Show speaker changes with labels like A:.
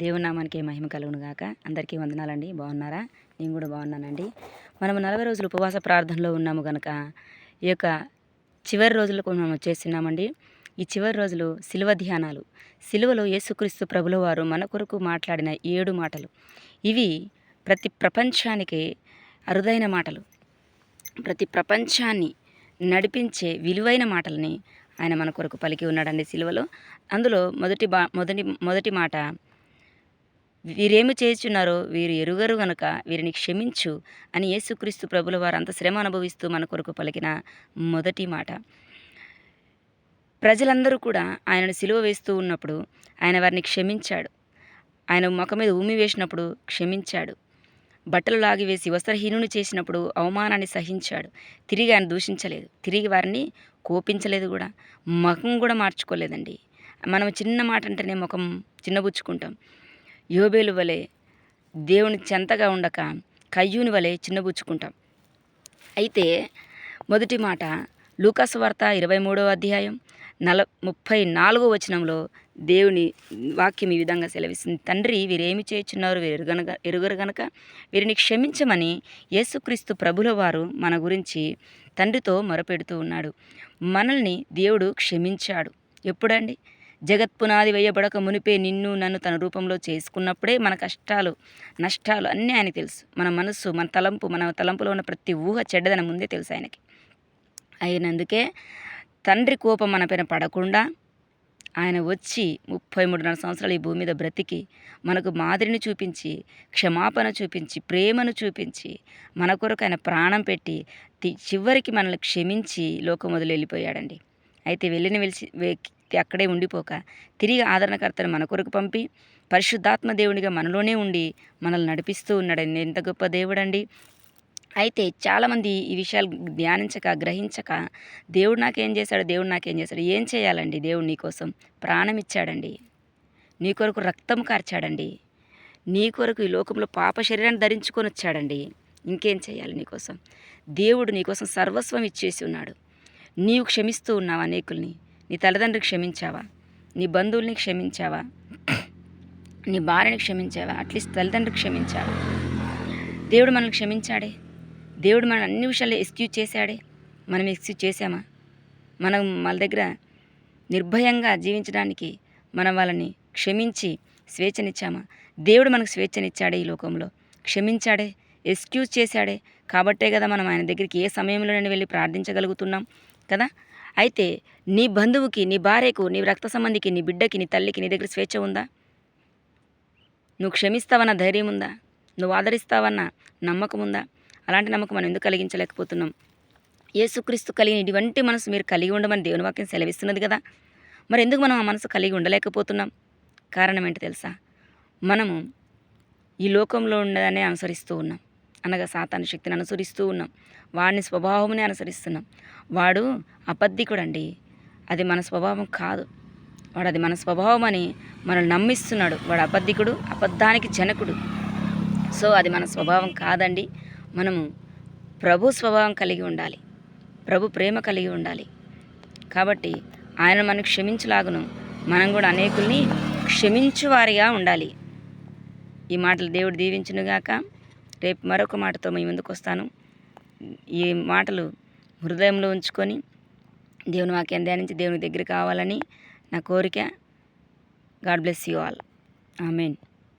A: దేవుని నామానికి మహిమ కలుగును గాక. అందరికీ వందనాలండి. బాగున్నారా? నేను కూడా బాగున్నానండి. మనము 40 రోజులు ఉపవాస ప్రార్థనలో ఉన్నాము గనక ఈ యొక్క చివరి రోజులకు మనం వచ్చేస్తున్నామండి. ఈ చివరి రోజులు శిలువ ధ్యానాలు. శిలువలో యేసుక్రీస్తు ప్రభుల వారు మన కొరకు మాట్లాడిన 7 మాటలు. ఇవి ప్రతి ప్రపంచానికి అరుదైన మాటలు. ప్రతి ప్రపంచాన్ని నడిపించే విలువైన మాటలని ఆయన మన కొరకు పలికి ఉన్నాడండి శిలువలో. అందులో మొదటి మాట, వీరేమి చేస్తున్నారో వీరు ఎరుగరు గనుక వీరిని క్షమించు అని యేసుక్రీస్తు ప్రభుల వారు అంత శ్రమ అనుభవిస్తూ మన కొరకు పలికిన మొదటి మాట. ప్రజలందరూ కూడా ఆయనను సిలువ వేస్తూ ఉన్నప్పుడు ఆయన వారిని క్షమించాడు. ఆయన ముఖం మీద ఉమ్మి వేసినప్పుడు క్షమించాడు. బట్టలు లాగివేసి వస్త్రహీనుని చేసినప్పుడు అవమానాన్ని సహించాడు. తిరిగి ఆయన దూషించలేదు, తిరిగి వారిని కోపించలేదు కూడా, ముఖం కూడా మార్చుకోలేదండి. మనం చిన్న మాట అంటేనే ముఖం చిన్నబుచ్చుకుంటాం. యోబేలు వలె దేవుని చెంతగా ఉండక కయ్యూని వలె చిన్నబుచ్చుకుంటాం. అయితే మొదటి మాట లూకాసు వార్త 23వ అధ్యాయం 34వ వచనంలో దేవుని వాక్యం ఈ విధంగా సెలవిస్తుంది. తండ్రి వీరేమి చేయుచున్నారు వీరు ఎరుగరు గనక వీరిని క్షమించమని యేసుక్రీస్తు ప్రభుల వారు మన గురించి తండ్రితో మొరపెడుతూ ఉన్నాడు. మనల్ని దేవుడు క్షమించాడు. ఎప్పుడండి? జగత్పునాది వేయబడక మునిపే నిన్ను నన్ను తన రూపంలో చేసుకున్నప్పుడే మన కష్టాలు నష్టాలు అన్నీ ఆయనకి తెలుసు. మన మనస్సు, మన తలంపులో ఉన్న ప్రతి ఊహ చెడ్డదని ముందే తెలుసు ఆయనకి. అయినందుకే తండ్రి కోపం మన పైన పడకుండా ఆయన వచ్చి 33.5 సంవత్సరాలు ఈ భూమి మీద బ్రతికి మనకు మాదిరిని చూపించి, క్షమాపణ చూపించి, ప్రేమను చూపించి, మన కొరకు ఆయన ప్రాణం పెట్టి చివరికి మనల్ని క్షమించి లోకం వదిలి వెళ్ళిపోయాడండి. అయితే వెళ్ళిన అక్కడే ఉండిపోక తిరిగి ఆదరణకర్తను మన కొరకు పంపి పరిశుద్ధాత్మ దేవునిగా మనలోనే ఉండి మనల్ని నడిపిస్తూ ఉన్నాడండి. ఎంత గొప్ప దేవుడండి. అయితే చాలామంది ఈ విషయాలు ధ్యానించక, గ్రహించక దేవుడు నాకేం చేశాడు, ఏం చేయాలండి? దేవుడు నీకోసం ప్రాణం ఇచ్చాడండి, నీ కొరకు రక్తం కార్చాడండి, నీ కొరకు ఈ లోకంలో పాప శరీరాన్ని ధరించుకొని వచ్చాడండి. ఇంకేం చేయాలి నీకోసం? దేవుడు నీకోసం సర్వస్వం ఇచ్చేసి ఉన్నాడు. నీవు క్షమిస్తూ ఉన్నావా? అనేకుల్ని, నీ తల్లిదండ్రులకు క్షమించావా? నీ బంధువుల్ని క్షమించావా? నీ భార్యని క్షమించావా? అట్లీస్ట్ తల్లిదండ్రులకు క్షమించావా? దేవుడు మనల్ని క్షమించాడే. దేవుడు మన అన్ని విషయాల్లో ఎక్స్క్యూజ్ చేశాడే. మనం ఎక్స్క్యూజ్ చేశామా? మనం వాళ్ళ దగ్గర నిర్భయంగా జీవించడానికి మనం వాళ్ళని క్షమించి స్వేచ్ఛనిచ్చామా? దేవుడు మనకు స్వేచ్ఛనిచ్చాడే, ఈ లోకంలో క్షమించాడే, ఎక్స్క్యూజ్ చేశాడే. కాబట్టే కదా మనం ఆయన దగ్గరికి ఏ సమయంలోనైనా వెళ్ళి ప్రార్థించగలుగుతున్నాం కదా. అయితే నీ బంధువుకి, నీ భార్యకు, నీ రక్త సంబంధికి, నీ బిడ్డకి, నీ తల్లికి నీ దగ్గర స్వేచ్ఛ ఉందా? నువ్వు క్షమిస్తావన్న ధైర్యం ఉందా? నువ్వు ఆదరిస్తావన్న నమ్మకం ఉందా? అలాంటి నమ్మకం మనం ఎందుకు కలిగించలేకపోతున్నాం? యేసుక్రీస్తు కలిగిన ఇటువంటి మనసు మీరు కలిగి ఉండమని దేవుని వాక్యం సెలవిస్తున్నది కదా. మరి ఎందుకు మనం ఆ మనసు కలిగి ఉండలేకపోతున్నాం? కారణం ఏంటి తెలుసా? మనము ఈ లోకంలో ఉండదానే అనుసరిస్తూ ఉన్నాం, అనగా సాతాను శక్తిని అనుసరిస్తూ ఉన్నాం, వాడిని స్వభావమునే అనుసరిస్తున్నాం. వాడు అబద్ధికుడండి, అది మన స్వభావం కాదు. వాడు అది మన స్వభావం అని మనల్ని నమ్మిస్తున్నాడు. వాడు అబద్ధికుడు, అబద్ధానికి జనకుడు. సో అది మన స్వభావం కాదండి. మనము ప్రభు స్వభావం కలిగి ఉండాలి, ప్రభు ప్రేమ కలిగి ఉండాలి. కాబట్టి ఆయన మనకు క్షమించలాగును మనం కూడా అనేకుల్ని క్షమించువారిగా ఉండాలి. ఈ మాటలు దేవుడు దీవించునుగాక. రేపు మరొక మాటతో మీ ముందుకు వస్తాను. ఈ మాటలు హృదయంలో ఉంచుకొని దేవుని వాక్యాన్ని ధ్యానించి దేవుని దగ్గర కావాలని నా కోరిక. God bless you all. Amen.